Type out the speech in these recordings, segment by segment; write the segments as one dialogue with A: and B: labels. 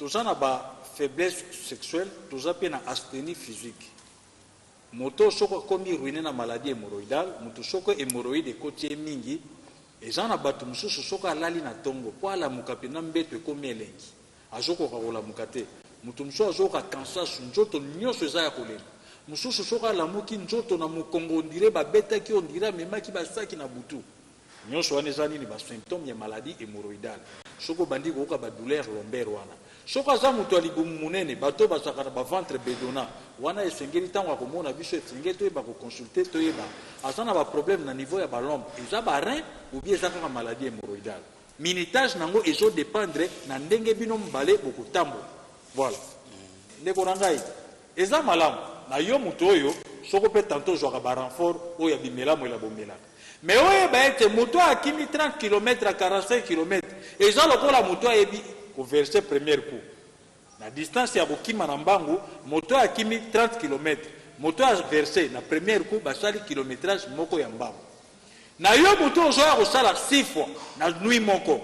A: tous en a faiblesse sexuelle, tous a une asthénie physique. Moto soko komi ruiné na maladie hémorroïdale, moto soko hémorroïde côté mingi, et j'en a battu mususu soko alali na tongo, pour la mukapi na mbeto komi elengi. Azoko karola mukate, moto mususu azoko cancer sunjoto nyoso za ya kolela. Mususu soko la muki njoto na mukongo ondire ba beta ki ondira mema ki ba saki na butu. Nyoso wane zani ni ba symptômes ya maladie hémorroïdale. Soko bandi ko ka ba douleur lombaire wana. Soko aza muto alibumu munene bato basaka ba ventre bedona wana esengeli tango akomona biso esengeli to ba ko consulter to yeba azana ba problème na niveau ya ba lombe eza ba rein ou bien eza ka maladie hémorroïdale. Minitage nango ezo dépendre na ndenge bino mbale bokutambo. Voilà. Ndeko nangai eza malamu na yo muto oyo soko pe tantôt joaka ba renfort oyo bimela mo la bomela. Mais oyo ba ete muto akimi 30 km à 45 km eza lokola muto ayebi au verset premier coup. La distance ya bokima na mbangu moto akimi 30 km. Moto a versé na premier coup basali kilométrage moko ya mbangu. Na yo moto ozoya kosala 6 fois na nuit moko.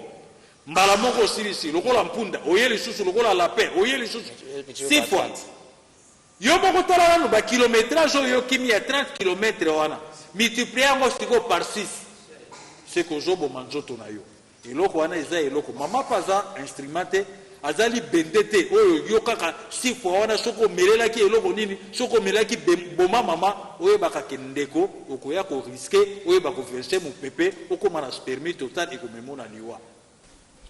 A: Mbala moko silisi lokola mpunda oyeli susu lokola lapin oyeli susu 6 fois. Yo moko tala wana ba kilométrage oyo kimi ya 30 km wana. Multiplier ngo siko par 6. C'est que zobo manjoto na yo. Eloko wana eza eloko mama paza instrumenté azali bendete oyo yokaka 6 fois wana soko melela ki eloko nini soko melela ki boma mama oyo bakake ndeko okoya ko risquer oyo bako verser mon pepe okoma na spermie total ekomemona liwa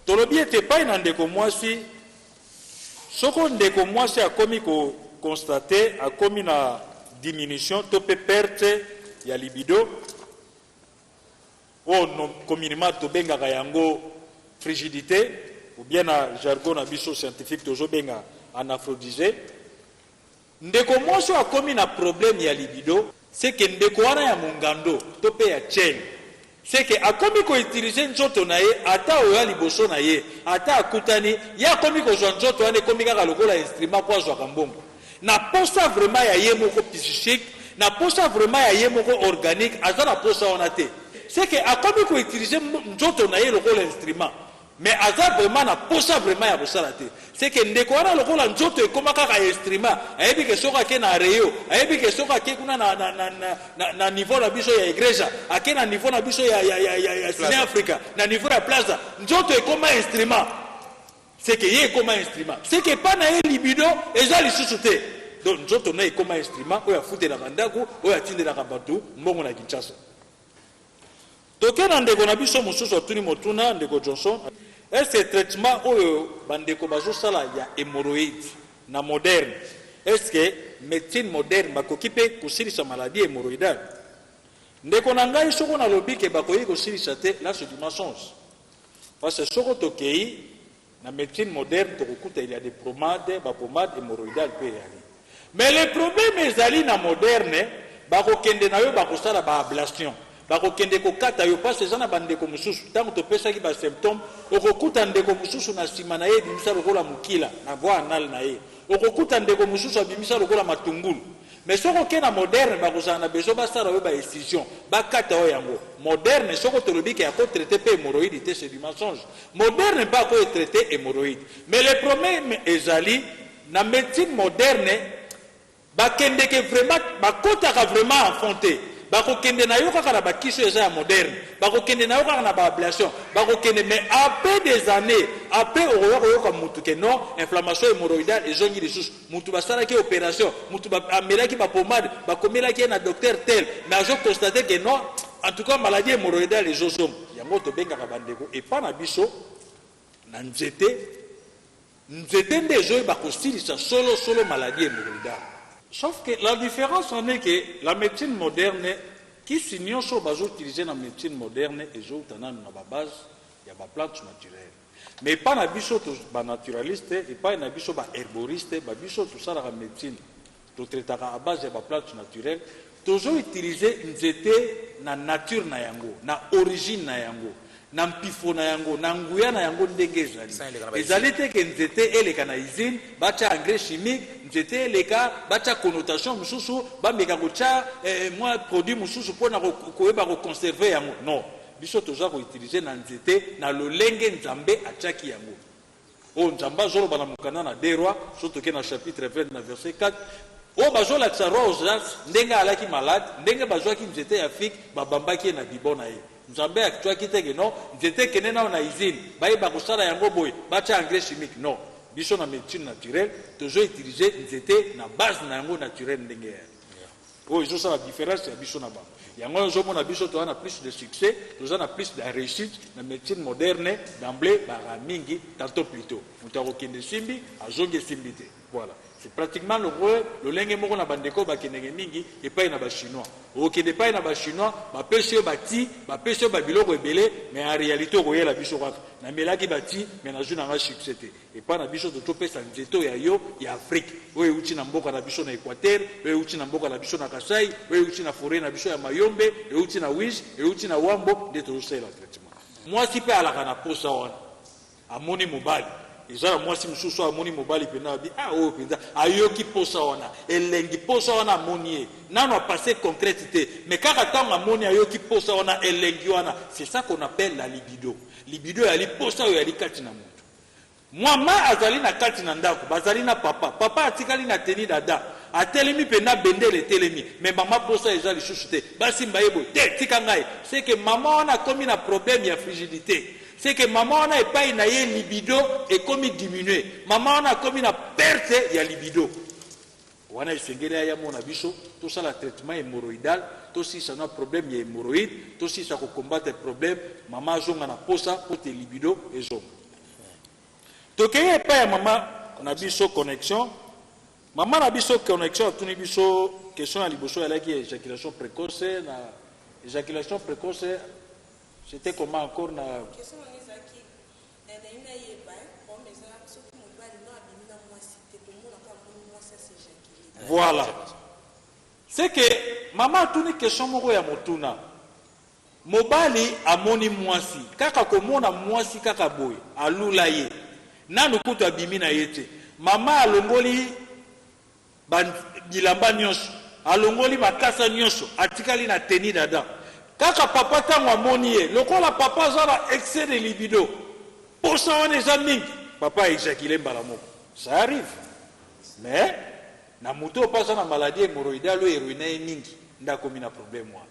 A: tolobi ete pai na ndeko mwasi soko ndeko mwasi akomi ko constater akomi na diminution to pe perte ya libido. Oh non, communément tobengaka yango frigidité ou bien na jargon na biso scientifique tozo benga anaphrodisé. Ndeko mwasi akomi na problème ya libido, c'est que ndeko wana ya mungando to pe ya chain. C'est que akomi ko utiliser nzoto na ye ata oya liboso na ye ata akutani ya akomi ko zwa nzoto wana komi kaka lokola instrument kwa zwa kambongo. Na posa vraiment ya ye moko psychique, na posa vraiment ya ye moko organique, azana posa wana te. C'est que akomi ko utiliser nzoto na ye lokola instrument mais aza vraiment na posa vraiment ya bosala te. C'est que ndeko wana lokola nzoto ekoma kaka instrument ayebi ke soka ke na reyo ayebi ke soka ke kuna na niveau na biso ya igreja ake na niveau na biso ya Sine Africa na niveau ya plaza nzoto ekoma instrument. C'est que ye ekoma instrument. C'est que pas na ye libido eza lisusu te. Donc nzoto na ekoma instrument oyo afutela bandako oyo atindelaka bato mbongo na Kinshasa. Tokena ndeko na biso mususu atuni motuna ndeko Johnson est-ce traitement oyo bandeko bazo sala ya hémorroïde na moderne est-ce que médecine moderne bakoki pe kosilisa maladie hémorroïdale ndeko na ngai soko na lobi ke bakoki kosilisa te là c'est du mensonge parce que soko tokei na médecine moderne tokokuta il y a des pomades hémorroïdales pe yali mais le problème ezali na moderne bakokende na yo bakosala ba ablation bakokende kokata yo parce ezana bandeko mususu tango topesaki ba symptômes okokuta ndeko mususu na sima na ye bimisa lokola mukila na voie anal na ye okokuta ndeko mususu abimisa lokola matungulu mais soko ke na moderne bakozala na besoin basala yo ba excision bakata yo yango moderne soko tolobi ke yako traiter pe hémorroïde te c'est du mensonge moderne pas ko traiter hémorroïde mais le problème ezali na médecine moderne bakende ke vraiment bakotaka vraiment enfanté bakokende na yo kaka na bakiso eza ya moderne bakokende na yo kaka na baablation bakokende mais après des années après okoyoka mutu ke non inflammation hémorroïdale ezongi lisusu mutu basalaki opération mutu amelaki bapomade bakomelaki na docteur tel mais azo constater que non en tout cas maladie hémorroïdale ezozoma yango tobengaka bandeko epa na biso na nzete nde ezoyeba kosilisa solo maladie hémorroïdale. Sauf que la différence en est que la médecine moderne, qui signifie que nous utilisons la médecine moderne, et nous avons la base, il y a des plantes naturelles. Mais pas na biso ba naturaliste, et pas na biso ba herboriste, ba biso tout ça la médecine. Tout traiter à base de plantes naturelles, toujours utiliser une zété na nature na yango, na origine na yango. Na mpifo na yango na nguya na yango ndenge ezali ezali te ke nzete eleka na usine bacha engrais chimique nzete eleka bacha connotation mususu bameka kocha moi produit mususu pona koyeba ko conserver yango non biso toza ko utiliser na nzete na lolenge nzambe achaki yango o nzamba zolo bana mukana na des rois surtout que na chapitre 20 na verset 4 o bazola ksa roi Ozias ndenge alaki malade ndenge bazwaki nzete ya fig babambaki na bibona ye nzambe akitwaki teke non nzete kene na usine bayeba kosala yango boye batia engrais chimique non biso na médecine naturelle toujours utiliser nzete na base na yango naturelle ndenge ya o izo sala différence ya biso na ba yango ozomona biso to na plus de succès to na plus de réussite na médecine moderne d'emblée bara mingi tantôt plutôt mutako kende simbi azonge simbi te voilà. C'est pratiquement le rôle, le lingue moko na bandeko ba kenenge mingi et pas na ba chinois. O kende pas na ba chinois, ba pêche bati, ba pêche ba biloko ebele, mais en réalité ko yela biso kwa. Na melaki bati, mais na juna nga succès te. Et pas na biso to topesa nzeto ya yo ya Afrique. O euti na mboka na biso na Équateur, o euti na mboka na biso na Kasai, o euti na forêt na biso ya Mayombe, o euti na Wish, o euti na Wambo de to sela traitement. Moi si pe ala kana posa wana. Amoni mobali. Ezala mwasi mususu amoni mobali pena bi o penda ayoki posa wana elengi posa wana amoni nano a passé concrétité mais kaka tanga amoni ayoki posa wana elengi wana c'est ça qu'on appelle la libido ali posa yo ali kati na mutu mwama azali na kati na ndako bazali na papa atikali na teni dada atelemi pena bendele telemi mais maman posa ezali lisusu te basi mbayebo te tika ngai c'est que maman wana komi na problème ya frigidité. C'est que maman n'a pas une libido et comme il diminue. Maman a comme une perte il y a libido. On a essayé à mon avis tout ça le traitement hémorroïdal, tout si ça a un problème il y a hémorroïde, tout si ça combattre le problème, maman a un posa pour tes libido et zone. Donc il n'y a pas maman on a biso connexion. Maman a biso connexion, tout biso question à liboso elle a qui éjaculation précoce, éjaculation précoce. C'était comment encore na voilà. C'est que maman tourne question moko ya motuna. Mobali amoni mwasi. Kaka komona mwasi kaka boy. Alula ye. Nanu kutu abimi na yete. Mama alongoli bilamba nyonso. Alongoli makasa nyonso. Atikali na teni dada. Kaka papa tango amoni ye. Lokola papa zala excès de libido. Posa wana eza mingi. Papa éjaculé mbala moko. Ça arrive. Mais na muto pasa na maladie hémorroïdale ou héroïne mingi ndako mina problème wa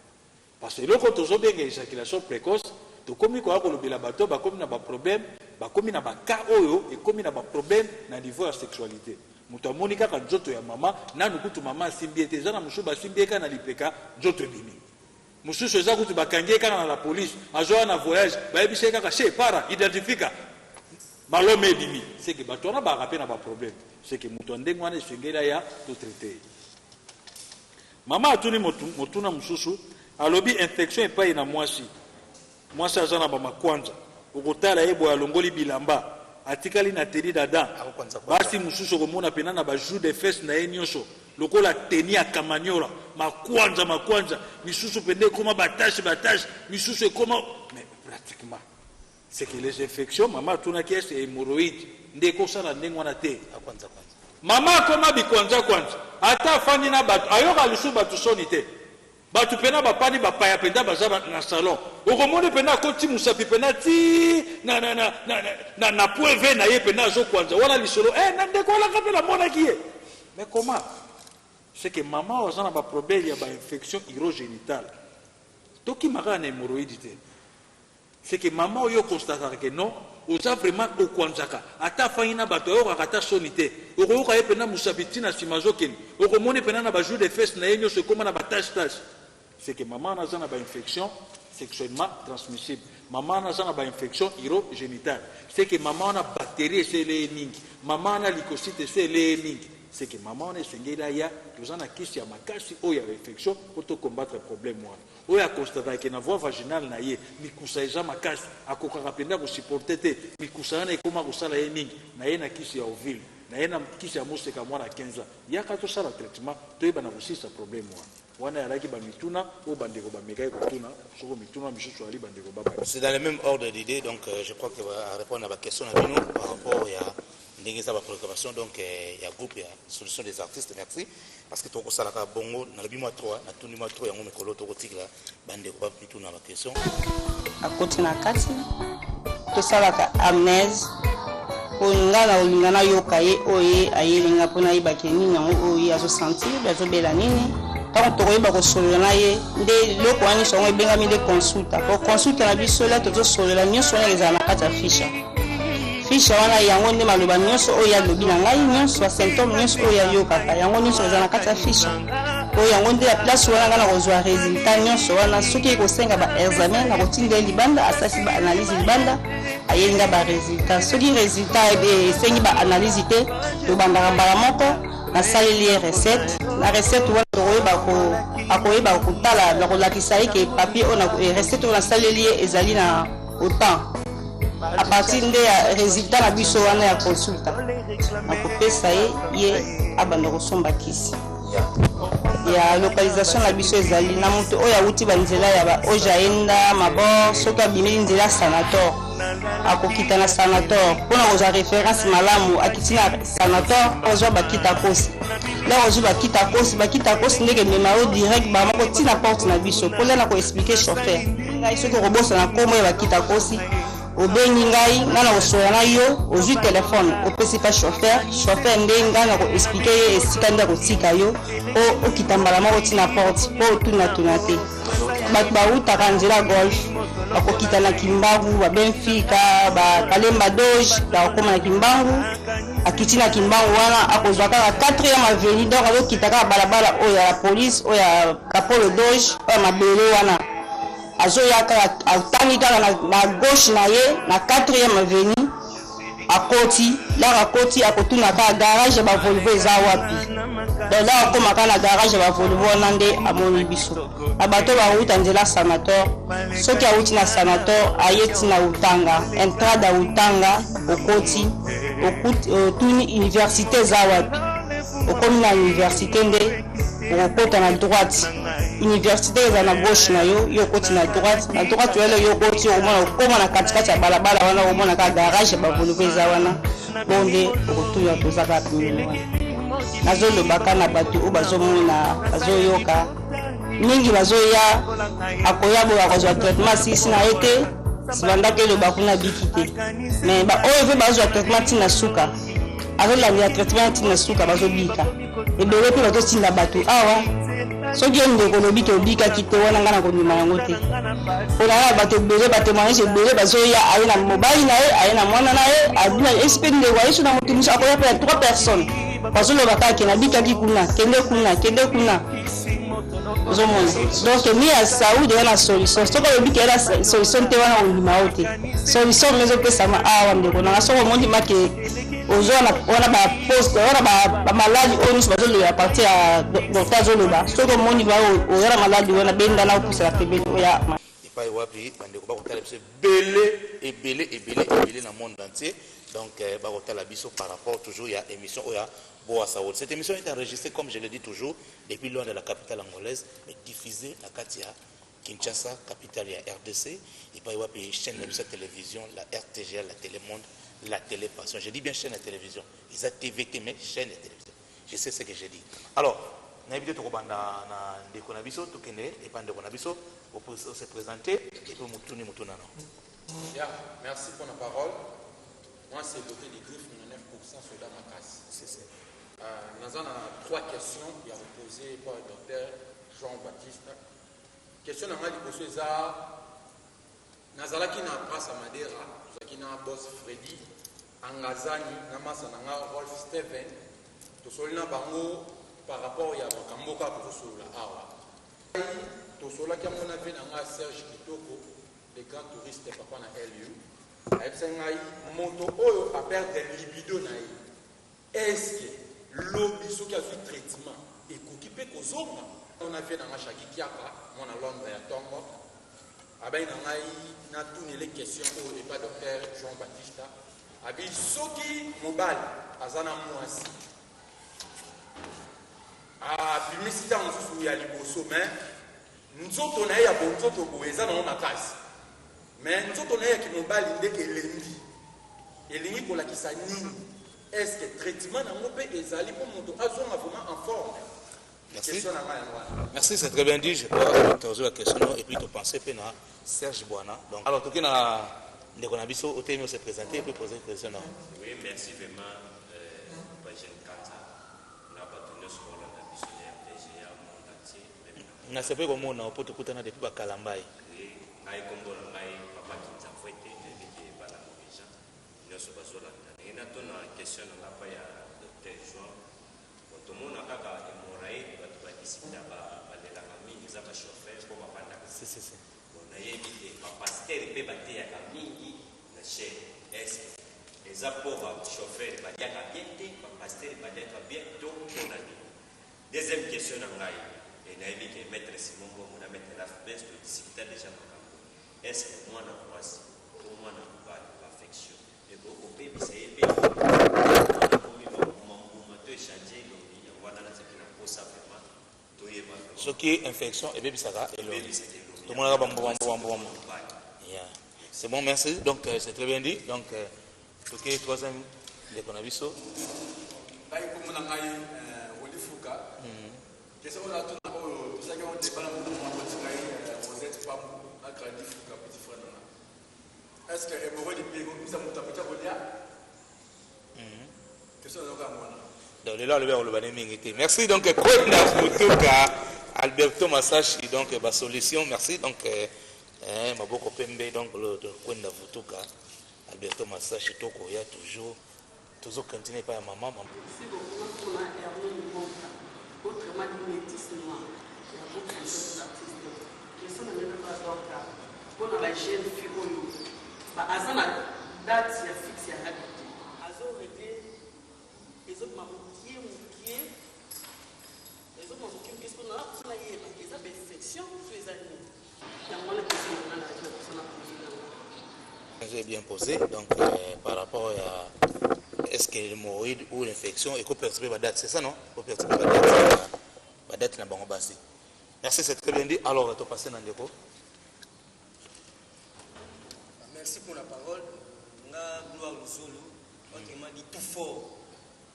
A: parce que loko tozo benga éjaculation précoce to komi ko akolobela bato ba komi na ba problème ba komi na ba cas oyo et komi na ba problème na niveau ya sexualité muto amoni kaka nzoto ya mama nanu kutu mama simbiete zana mushu ba simbieka na lipeka nzoto bimi mususu eza kutu bakangie kana na la police azoa na voyage ba ebise kaka chez para identifika malome bimi c'est que bato na ba rapé na ba problème. C'est que mutondeng wana sengela ya to traiter. Mama atuni motuna mususu alobi infection epa ina mwasi. Mwasi azana ba makwanza. Ukotala yebo alongoli bilamba. Atikali na teni dada. Basi mususu komona pena na ba jour de fesse na enyonso. Lokola teni ya kamanyola. Makwanza. Misusu pende koma batache. Misusu koma mais pratiquement. C'est que les infections mama atuna ki est hémorroïde. Ndeko sala ndenge wana te kwanza mama koma bikwanza ata fani na batu ayoka lusu batu soni te batu pena bapani bapaya penda bazaba na salon okomoni pena koti musapi pena ti na poeve na ye pena zo kwanza wana lisolo na ndeko la kapela mona kiye mais comment c'est que maman ozana ba problème ya ba infection urogénitale toki maka na hémorroïde te c'est que maman oyo constatera que non oza vraiment okwanzaka ata faina bato oyo kakata sonité okoyoka ye pena musabiti na simazo keni okomoni pena na ba jour de fesse na ye nyonso ekoma na ba tache c'est que maman naza na ba infection sexuellement transmissible maman naza na ba infection urogénitale c'est que maman na bactérie esele mingi maman na leucocyte esele mingi c'est que maman na esengeli ya toza na kisi ya makasi oyo ya infection po to combattre problème wana oyo akostata ke na voie vaginale na ye mikusa eza makasi akokaka penda kosupporte te mikusa wana ekoma kosala ye mingi na ye na kisi ya ovile na ye na kisi ya moseka mwana 15 ans yaka tosala traitement toyeba na kosisa problème wana yalaki bamituna oyo bandeko bamekai kotuna soko mituna misusu ali bandeko baba.
B: C'est dans le même ordre d'idée, donc je crois que va répondre à ma question par rapport à ndenge za ba préoccupation donc il y a groupe ya solution des artistes. Merci parce que toko sala ka bongo na lobi moi 3 na tuni moi 3 yango mekolo toko tikla bande ko ba mituna ba question
C: akoti na kati to sala ka amnèse nga na olinga na yoka ye oye ayelinga mpona yebake nini yango oye azosentir azobela nini ntango tokoyeba kosolola na ye nde eloko wana nyonso yango ebengami nde consulta po consulta na biso la tozosolola nyonso wana ezala na kati ya fisha wana yango nde maloba nyonso oyo alobi na ngai nyonso basymptome nyonso oyo ayokaka yango nyonso eza na kati ya fisha oyo yango nde ya place wana nga na kozwa résultat nyonso wana soki ekosenga baexamen na kotinda libanda asasi baanalyse libanda ayelinga baresultat soki résultat esengi baanalyse te tobandaka mbala moko nasaleli ye recette na recette wana akoyeba kotala na kolakisa ye ke papier oyo recette oyo nasaleli ye ezali na autant à partir de résultat na biso wana ya consulta akopesa ye abanda kosomba kisi ya localisation na biso ezali na moto oyo awuti banzela ya baoja enda mabor soki abimeli nzela sanator akokita na sanator mpona kozwa référence malamu akiti na sanator ozwa bakita kosi la ozwi bakita kosi ndenge mema yo direct bamoko ntina porte na biso mpo lana koexplike chauffeur ngai soki okobosa na komo ya bakita kosi obengi ngai nga na kosola na yo ozwi telefone opesi pa chauffeur nde ngai na koexplike ye esika nde akotika yo po okita mbala moko ntina porte po otunatuna te bato bautaka nzela golf bakokita na kimbangu babenfika bakalemba doge bakokoma na kimbangu akiti na kimbangu wana akozwa kaka 4e avenue donc azokita kaka balabala oyo ya police oyo ya kapolo doge oyo mabele wana azoyaka atangi kaka na gauche na ye na 4e avenue akoti la akoti akotuna kaka garage ya bavolvo eza wapi donc la akomaka na garage ya bavolvo wana nde amoni biso na bato bauta nzela sanator soki auti na sanator aye ntina utanga entrade ya utanga okoti otuni université eza wapi okomi na université nde okokota na droite université eza na gauche na yo okoti na droite wele yo okoti okoma na katikati ya balabala wana omona ka garage ya bavolvo eza wana bonde okotuya tozaka pemele wana nazolobaka na bato oyo bazomona bazoyoka mingi bazoya akoya boyo akozwa traitement sisi na ye te sibandaki eloba kuna biki te mais oyo mpe bazwa traitement ntina suka azolandela traitement ntina suka bazobika ebele mpe bazotinda bato awa soki yo ndeko olobi te obikaki te wana nga na kondima yango te mpona bato ebele batémoignage ebele bazoya aye na mobali na ye aye na mwana na ye abina espe ndeko aye so na moto mosu akoya mpe ya 3 personnes bazoloba kaka nabikaki kuna kende kuna ozomona donc mi ya saudi wana solution soki olobiki ela solution te wana ondima yo te solution me ezopesama awa ndeko nanga soki omondi make ozwana wana baposte wana bamaladi oyo nyonso bazoloba ya parti ya docteur azoloba soki omondi oyala maladi wana bendana opusela pembeni oya
B: epai wapi bandeko bakotala biso ebele na monde entier donc bakotala biso par rapport toujours ya émission oyo ya Boa Saoud. Cette émission est enregistrée, comme je le dis toujours, depuis loin de la capitale angolaise, mais diffusée à Katia, Kinshasa, capitale de la RDC, et pas une chaîne de télévision, la RTGL, la Télémonde, la Télépassion. Je dis bien chaîne de télévision. Ils ont TVT, mais chaîne de télévision. Je sais ce que je dis. Alors, on a évité de Konabiso, et pas de Konabiso, pour se présenter, et pour Moutouni Moutounano.
D: Merci pour la parole. Moi, c'est voté des griffes, 9% sur ma casse.
B: C'est ça.
D: Nous avons 3 questions qui ont posées par le docteur Jean-Baptiste. Question numéro 1, c'est ça. Nous avons une place à Madera, nous avons un boss Freddy, Angazani, Namasa Nanga, Rolf Steven, tout cela par rapport à Kamboka pour cela. Tout cela qui a mon avis dans Serge Kitoko, les grands touristes papa na LU. Moto oyo a perdre libido na est-ce que l'obiso qui a fait traitement et qu'occupé kozonga on a fait dans Chaki Kiaka mon Londres ya Tongo abai na tourné les questions au pas docteur Jean-Baptiste abi soki mobile azana mwasi a publicité en sous ya liboso mais nzoto na ya bonzoto boeza na makasi mais nous avons dit que nous avons dit que l'ennemi pour la qui s'anime, est-ce que le traitement n'a pas été pour nous vraiment en forme?
B: Merci. Merci, c'est très bien dit. Je peux poser la question et puis tu pensais à Serge Boana. Donc, alors, tout le monde ndeko na biso otemi se présenter puis poser question.
E: Oui, merci vraiment pour jeune Kanza. Na batuno sola na biso ya PGA monde entier.
B: Na sepe ko mona opoto kutana depuis ba kalambai.
E: Oui, ngai kombo na ngai papa Kinza Fwete ndeke bala moja. Nyoso bazola ndana. Ina tona question na pa ya Dr. Jean. Otomona kaka emorai batu ba disipita ba balela mingi za ba chauffeur ko ba panda.
B: Si.
E: On a évité ba pasteur pe baté ya mingi na chez est. Les apports chauffeurs ba dia ka bien te ba pasteur ba dia ka bien to on a dit. Deuxième question na ngai. Et na évité maître Simon Bo na mettre la base de disipita déjà makambo. Est-ce que moi na voici pour moi na ba perfection. Et beaucoup pe c'est bien.
B: Ce qui est infection et bien ça va. Tout le monde a bon. C'est bon, merci. Donc c'est très bien dit. Donc ok, troisième de Konabiso.
D: Est-ce que
B: merci donc Kwenda Mutuka Alberto Masashi donc ba solution merci donc maboko pembe donc le Kwenda Mutuka Alberto Masashi toko ya toujours continuer par maman.
F: Si vous avez un autrement dit métissement, il y a beaucoup d'artistes. Ils sont même pas donc pour la jeune fille, azana date ya fixe ya habité. Azo réglé les autres mamoukier les autres mamoukier qu'est-ce qu'on a pour la yéba les infections tous les années. La moelle qui se met dans la personne a
B: J'ai bien posé donc par rapport à est-ce que l'hémorroïde ou l'infection et qu'on perçoit la date, c'est ça non? Qu'on perçoit la date na bango basi. Merci, c'est très bien dit. Alors on va passer dans le déco.
G: Merci pour la parole. Nga gloire Luzolo, qui m'a dit tout fort.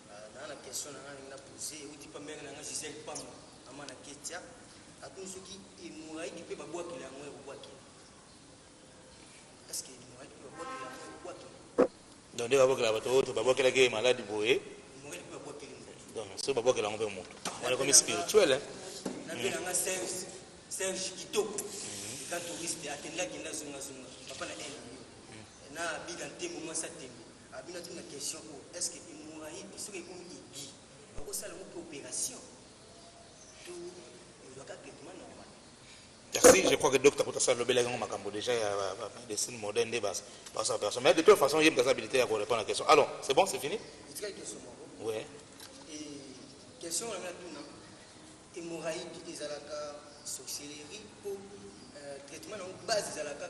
G: Dans la question que a posée, où tu peux mettre dans Gisèle Pam, à ma question, à tous ceux qui mourraient qui peuvent boire qu'il a moins ou boire qu'il. Est-ce qu'il mourrait qui peut boire qu'il a moins ou boire qu'il.
B: Donc des babos qui la bateau, tu babos qui la gueule malade boé.
G: Mourrait qui peut boire qu'il.
B: Donc ce babos qui la on peut monter. On est comme spirituel hein.
G: Na bien nga Serge Kitoko. Quand touriste atenda qui na zunga zunga. Papa na en. Na biga tembo moi ça tembo. Abina tuna question est-ce que mourrait ce que comme igi. Au ça la opération. Tout il doit traitement normal.
B: Merci, je crois que le docteur Potassa le Bélagan Makambo déjà il y a des signes modernes des bases par sa personne. Mais de toute façon, il y a une capacité à répondre à la question. Alors, c'est bon, c'est fini?
G: Oui. Et question on a tout hémorragie des alaka sorcellerie pour traitement en base des alaka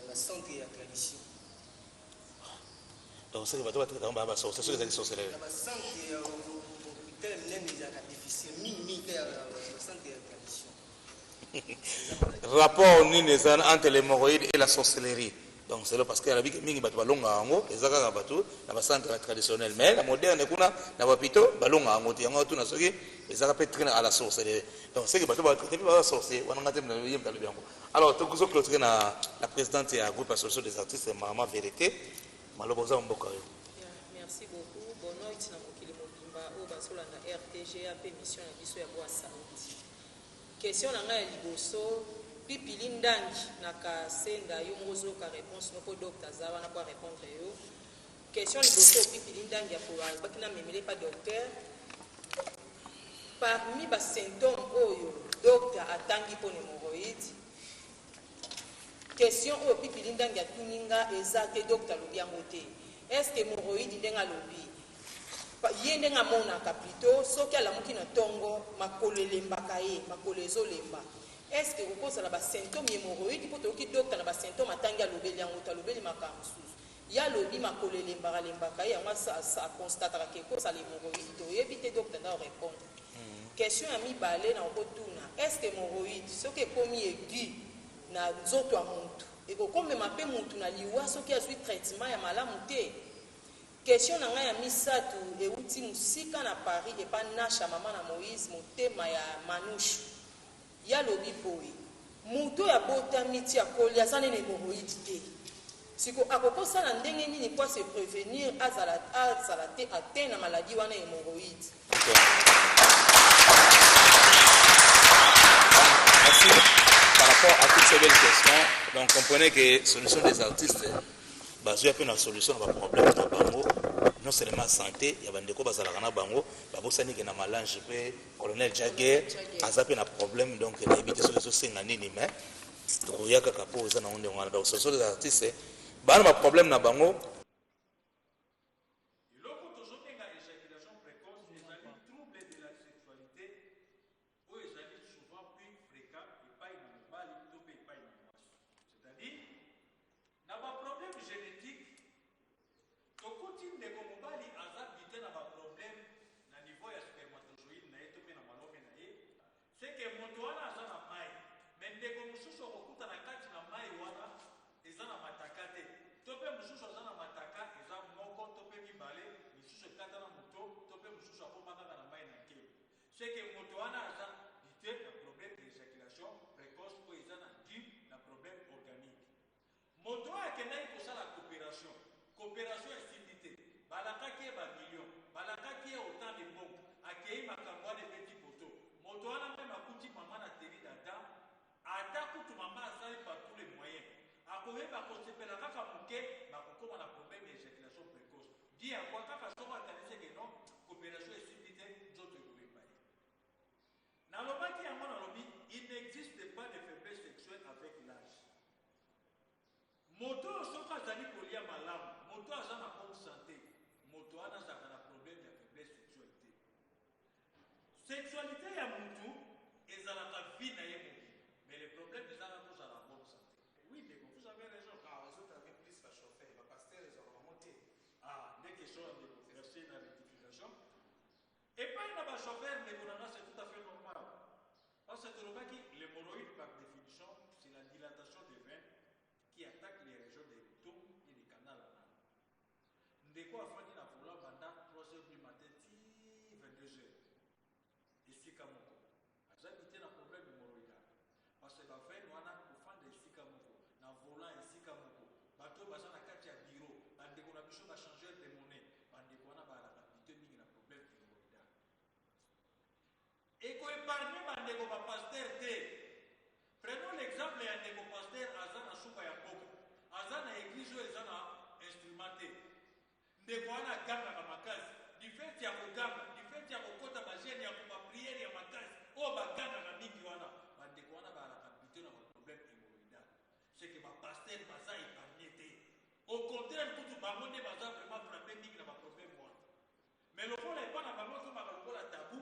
G: la santé et la tradition.
B: Donc c'est que va traiter en bas sorcellerie, c'est sorcellerie.
G: La santé tel même des alaka difficile mimi la santé et la tradition.
B: Rapport entre l'hémorroïde et la sorcellerie. Donc c'est là parce que la vie mingi batu balonga ango ezaka batu na ba centre traditionnel mais la moderne kuna na bapito balonga ango ti yango tuna soki ezaka peut traîner à la sorcellerie. Donc c'est que batu ba traiter ba sorcier wana ngate na yem talo biango. Alors to kuzo clôturer na la présidente ya groupe association des artistes Maman Vérité maloboza mboka yo.
H: Merci beaucoup. Bono itina mokili mobimba o basola na RTG AP mission ya biso ya boa sauti. Question na ngai liboso Pipili Ndangi na kasenda yo mozo ka réponse no ko docteur Zawa na ko répondre yo. Question liboso Pipili Ndangi ya pour bakina memele pas docteur. Parmi ba symptômes oyo docteur atangi pour hémorroïde. Question oyo Pipili Ndangi atuninga ezate docteur lobiango te. Est-ce que hémorroïde ndenga lobi? Yende nga mona plutôt soki ala muki na tongo makolo elembaka ye makolo ezolemba. Est-ce que vous posez la symptôme hémorroïde pour que docteur na symptôme atangi alobeli yango talobeli makambo susu. Ya lobi makolo elembaka lembaka ye yango ça constatera que ko ça l'hémorroïde to éviter docteur na répondre. Question ya mibale na okotuna. Est-ce que hémorroïde soki ekomi aigu na nzoto ya muntu ekokomema mpe muntu na liwa soki azwi traitement ya malamu te? Question na ngai ya misatu euti musika na Paris et pas nasha mama na Moïse motema ya manushu ya lobi boy muto ya bota miti ya kolia sana ne hémorroïde te siko akokosala ndenge nini po se prévenir azala te atteint na maladie wana hémorroïde.
B: Merci par rapport à toutes ces belles questions. Donc comprenez que solution des artistes basé peu na solution na problème na bango non seulement santé ya bandeko bazalaka na bango babosani ke na malange pe colonel Jagger azape na problème donc na éviter solution senga nini mais to ya kaka po za na onde ngana donc solution des artistes ba na problème na bango.
A: C'est que motoana a un problème d'éjaculation précoce ou ils ont un problème organique. Motoa qui n'a pas la coopération. Coopération est civilité. Balaka qui est un million. Balaka qui est autant de banques. Accueillir ma campagne de petits poteaux. Motoana même a coûté maman à télé d'Adam. Attaque tout maman à salir par tous les moyens. A courir ma conception à Kakamouké, ma coco a un problème d'éjaculation précoce. Dis à quoi Kaka Soma a dit que non, coopération est civilité, d'autres. Il n'existe pas de faiblesse sexuelle avec l'âge. Moto soka zali kolia malamu, moto aza na bonne santé, moto ana za na problème de faiblesse sexualité. Sexualité ya mutu ezalaka vie na ye moki, mais le problème ezala ko za la bonne santé. Oui, mais vous avez raison.
B: Ah, les autres avaient plus à chauffer, le pasteur ils ont remonté.
A: Ah, dès que sont de verser la rectification. Et pas na ba chauffeur mais c'est tout à fait normal. Parce que l'hémorroïde, par définition, c'est la dilatation des veines qui attaque les régions des rectums et des canaux anal. Ndeko a fait la foula pendant 3h du matin, 22h. Ici, Kamoko. J'ai habité un problème hémorroïdal. Parce que la veine, on a un fan de ici, Kamoko. Dans le volant, ici, Kamoko. Bateau, basan a quatre bureau. Bandeko na bicho, changer de monnaie. Bandeko na ba la capité, il y a un problème hémorroïdal. Et qu'on épargne bandeko ba pasteur te. Prenons l'exemple ya ndeko pasteur azana suka ya boka. Azana église ou azana instrumenté. Ndeko ana ganga ka makazi. Du fait ya kuganga, du fait ya kokota ba jeune ya kuma prière ya makazi. O ba ganga ka mingi wana. Bandeko wana ba la capité na problème hémorroïdal. C'est que ba pasteur baza épargné te. Au contraire kutu bangonde baza vraiment frappé mingi na ba problème wana. Mais le fond est pas na bango to ba la tabou.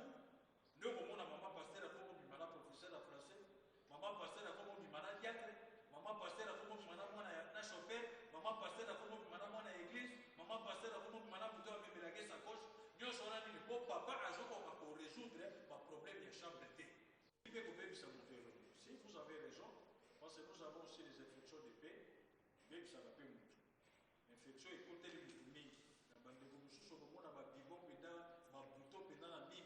A: Nous, on a maman pasteur, comme on dit, professeur de français, maman pasteur, comme on dit, diacre, maman pasteur, comme on dit, na chauffeur, maman pasteur, comme on dit, église, maman pasteur, comme on dit, plutôt même la sa coche. Nous, on a dit, bon, papa, à ce qu'on va résoudre ma problème de chambre de thé. Si vous avez raison, parce que nous avons aussi les infections de paix, même ça va payer beaucoup. Infection est pour telle mais la bande de Boumoussou, sur le monde, on va vivre, on va bouton, on va migi.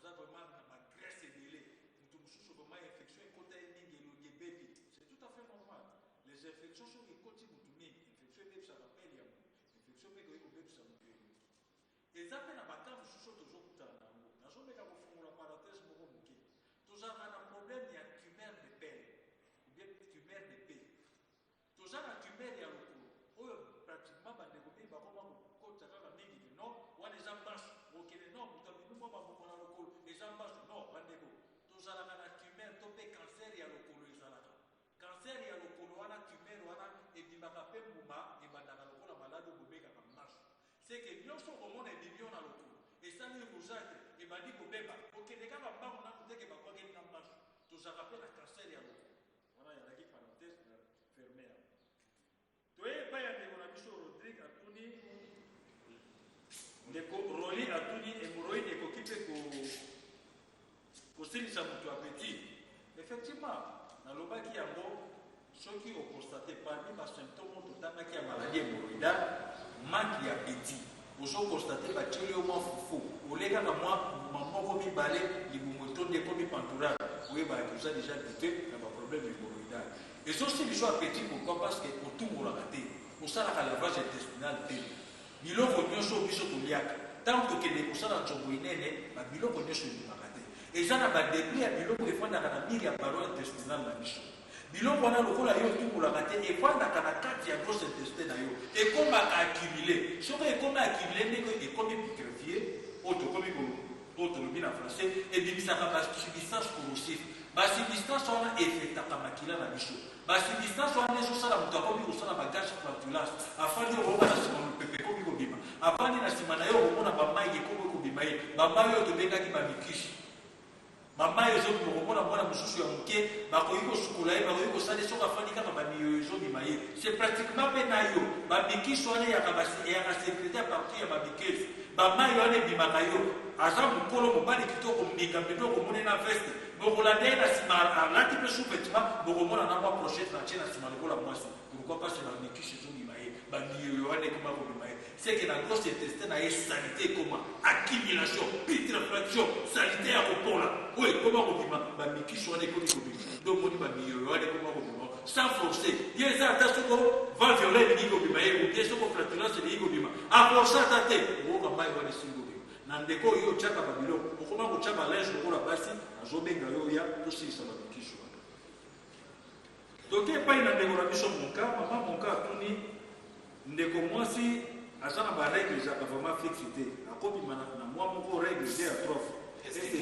A: Vraiment ma graisse est délai. Nous infection et côté baby. C'est tout à fait normal. Les infections sont les côtés moutoumé. Infection baby ça rappelle ya. Infection baby ça me fait. Et ça fait na bakam sous toujours kutana. Na zombe ka kufungula parenthèse moko muke. Toujours un problème il y a tumeur de pelle. Ou bien tumeur de paix. Toujours un tumeur ya lokolo. Oyo pratiquement bande gobe ba koma ko tsaka ba mingi non, wa les ambash. OK non, mutambi mo ba moko na lokolo. Les ambash non, bande go. Tozalaka na tumeur tope cancer ya lokolo ezalaka. Cancer ya lokolo wana tumeur wana ebimaka pe mbuma ebandaka lokola malade bobeka ka marche. C'est que nyonso komona ebimi na lokolo. Esali rosate ebandi kobeba. Okende kaka mbango na kuteke bakwakeli na marche. Tozalaka pe na cancer ya lokolo. Voilà ya laki parenthèse fermée. Toye pa ya ndeko na biso Rodrigue atuni ndeko Roli atuni hémorroïde ekoki pe kosilisa moto appétit. Effectivement, nalobaki yango soki okonstate parmi basymptôme totangaki ya maladie hémorroïdale manque ya appétit. Ozokonstate batieli yo mwa fufu olekaka mwa moko mibale libumu etondi ekomi pantourage oyebaka toza déjà habitué na baproblème hémorroïdale. Ezosili biso appétit pourquoi parce que otumbolaka te kosalaka lavage intestinal te biloko nyonso biso toliaka ntango tokende kosala nzongo inene babiloko nyonso ebimaka te eza na badebris ya biloko efandaka na mire ya paroi intestinal na biso biloko wana lokola yo otumbolaka te efandaka na kati ya grosse intestin na yo ekomaka accumule soki ekomi accumule ndenge ekomi putrefie oyo tokomi oyo tolobi na français ebimisaka basubstance corrosive basubstance wana efektaka makila na biso basubstance wana ezosala moto akomi kosala bagage flatulence afandi okoka na nsima mopepe ekomi kobima afandi na nsima na yo okomona bamai ekomi kobima ye bamai oyo tobengaki bamikisi bamai ezobima okomona mwana mosusu ya moke bakoki kosukola ye bakoki kosala soki afandi kaka bamiyo ezobima ye c'est pratiquement mpe na yo bamikisi wana eyaka sécurité ya parti ya bamikisi bamai wana ebimaka yo aza mokolo mobali kitoko mbika mpende okomona na veste bokolanda ye na nsima alati mpe sous-vêtement bokomona na mwa prochete na tie na nsima lokola mwasi pourquoi pas c'est bamikisi ezobima ye bamiyo wana ekoma kobima ye c'est que na grosse intestin na ye salité ekoma accumulation putréfaction salité ya kopola oyo ekoma kobima bamikisi wana ekomi kobima donc moni bamiyo wana ekoma kobima sans forcer ye eza ata soko va violet elingi kobima ye obie soko flatulence elingi kobima aforce ata te okoka mai wana esili kobima na ndeko oyo otyaka babiloko okoma kotya balinge lokola basi azobenga yo ya tosilisa bamikisi wana toke epai na ndeko na biso monka mama monka atuni ndeko mwasi aza na baregle ezaka vraiment fixe te akobima na mwa moko regle te ya prof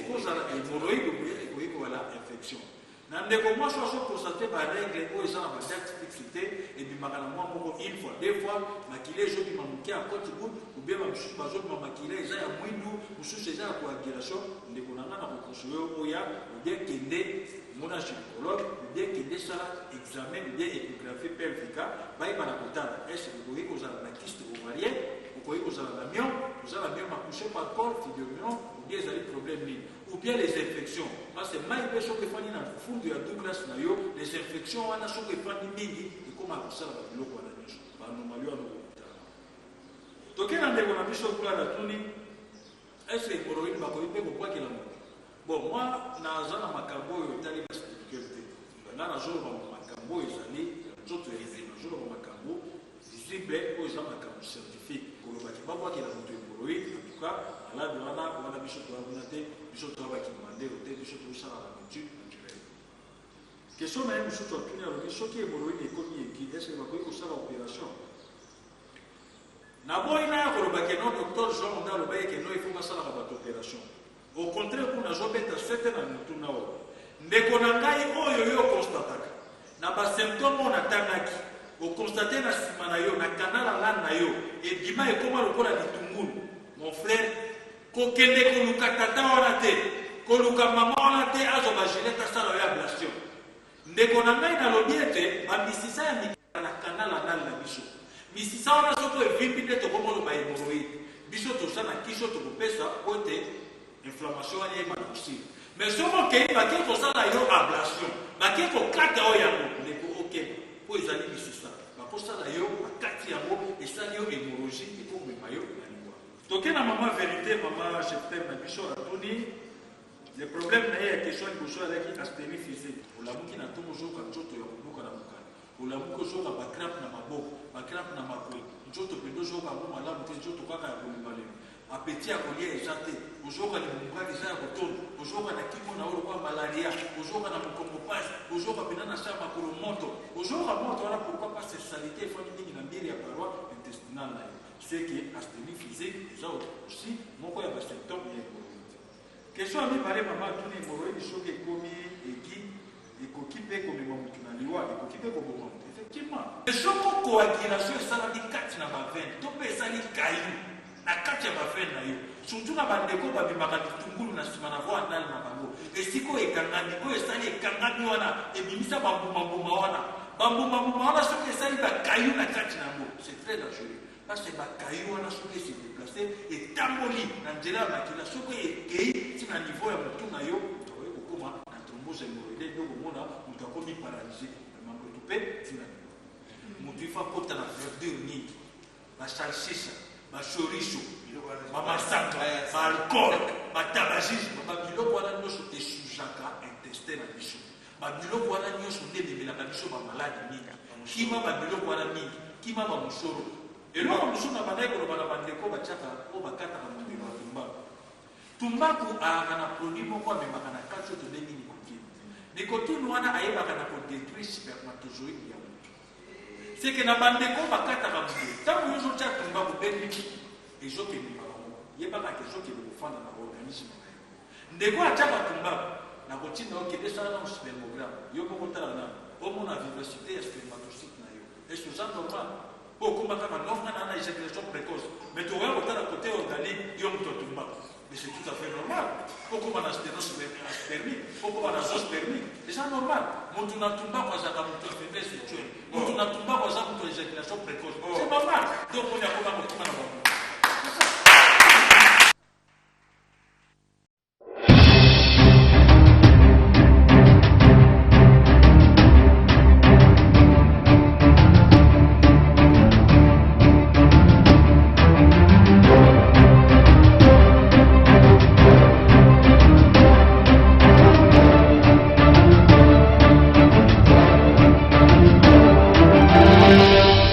A: ekozala hémoroïde boye ekoki kozala infection na ndeko mwasi azokonstate baregle oyo eza na badate fixe te ebimaka na mwa moko une fois deux fois makila ezobima moke ya koti bout obie bamisusu bazobima makila eza ya mwindu mosusu eza ya coagulation ndeko na nga na kokonsole oya obie kende mona gynécologue obie kende sala examen obie échographie pelvica bayebana kotala ese okoki kozala na kyste ovarienne okoki kozala na mion kozala mion makushe par corps fibromyalgie obie ezali problème nini ou bien les infections parce que mai mpe soki efandi na fundu ya Douglas na yo les infections wana soki efandi mingi ekomaka kosala babiloko wana nyonso baanomalie wana okokutana toke na ndeko na biso kula na tuni ese hémoroïde bakoki mpe kobwakela moto bon moi naza na makambo oyo etali baspirituel te nga nazoloba makambo oyo ezali nzoto ya eze nazoloba makambo visible oyo eza makambo scientifique kolobaki babwakela moto hémoroïde en tout cas malade wana biso toyabuna te biso toyabaki mandelo te biso tosala na métude naturelle question na ye mosusu atuni alobi soki hémoroïde ekomi eki estce bakoki kosala opération naboyi na ya kolobaki no docteur jean nde alobaki ke no ifo basalaka bato opération au contraire kuna azobeta sete na mutu na oyo ndeko na ngai oyo yo okonstataka na basymptome oyo natangaki okonstate na nsima na yo na kanala lane na yo ebima ekoma lokola litungulu mon frère kokende koluka tata wana te koluka mama wana te azwa bagilete asala yo ablation ndeko na ngai nalobi ete bamisisa ya mikala na kanala lane na biso misisa wana soko evimbi nde tokomoloba hémoroïde biso toza na kiso tokopesa po ete inflammation wana eyeba na kosila mais soki okei bake kosala yo ablation bake kokata oyo yango ndeko okeba po ezali misisa bakosala yo bakati yango esali yo hémorragie ekomema yo na lingwa toke na mama vérité mama chepter na biso atuni le problème na ye ya question liboso alaki asthénie physique olamuki na ntongo ozoyoka nzoto ya kobuka na mokali olamuki ozoyoka bacrampe na maboko bacrampe na makolo nzoto mpenza ozoyoka yango malamu te nzoto kaka ya kolimbalema apeti ya kolia eza te ozoyoka limungaki eza ya kotondo ozoyoka na kimo na oyo lokola malaria ozoyoka na mokongo pasi ozoyoka mpena na sa makolo moto ozoyoka moto wana pourquoi pas sexualité efandi mingi na mbiri ya paroi intestinale na yo seke asthénie physique eza aussi moko ya basymptome ya hémoroïde question ya mibale mama atuni hémoroïde soki ekomi eki ekoki mpe komema motu na liwa ekoki mpe koboma motu effectivement soko coagulation esalami kati na bavene to mpe esali kayu na kati ya bavene na yo surtout na bandeko babimaka litungulu na nsima na vo anale na bango esika oyo ekangami oyo esali ekangami wana ebimisa bambumabuma wana bambumabuma wana soki esali bakayu na kati na yango c'est très dangereux parce que bakayu wana soki esi déplace etamboli na nzela ya makila soki ekei ntina niveau ya motu na yo okoki kokoma na thrombose hémorroïde nde komona moto akomi paralyse mamboto mpe ntina moto ifa kota na verdure mingi basalsisa bashoriso bamasaka baalcool batabagisme babiloko wana nyonso esuzaka intestin na biso babiloko wana nyonso nde ememelaka biso bamaladi mingi kima babiloko wana mingi kima ba musoro eloko musoro na bandeko lo bana bandeko bachaka o bakata na mundi wa tumbaku akana produit moko amemaka na kati to nini nikokini nikotunu wana ayebaka na kodétruire spermatozoïde ya mutu c'est que na bandeko bakataka mutu ntango yo ozotya tumbaku beniki ezokendima bango yebaka ke ezokende kofanda na organisme na yo ndeko atyaka tumbaku na kotinda okende esala na spermogramme yo moko tala na omona vivacité ya spermatocyte na yo est-ce que ça normal po okombaka banofna na éjaculation précoce mais tokoya kotala côté organique yo moto atumbaku. Mais c'est tout à fait normal. Pourquoi on a spermie? Pourquoi on a zoospermie? C'est ça normal. Mon tourna tumba kwa zaka mutu faiblesse sexuelle. Mon tourna tumba kwa zaka mutu éjaculation précoce. C'est normal. Donc on a comment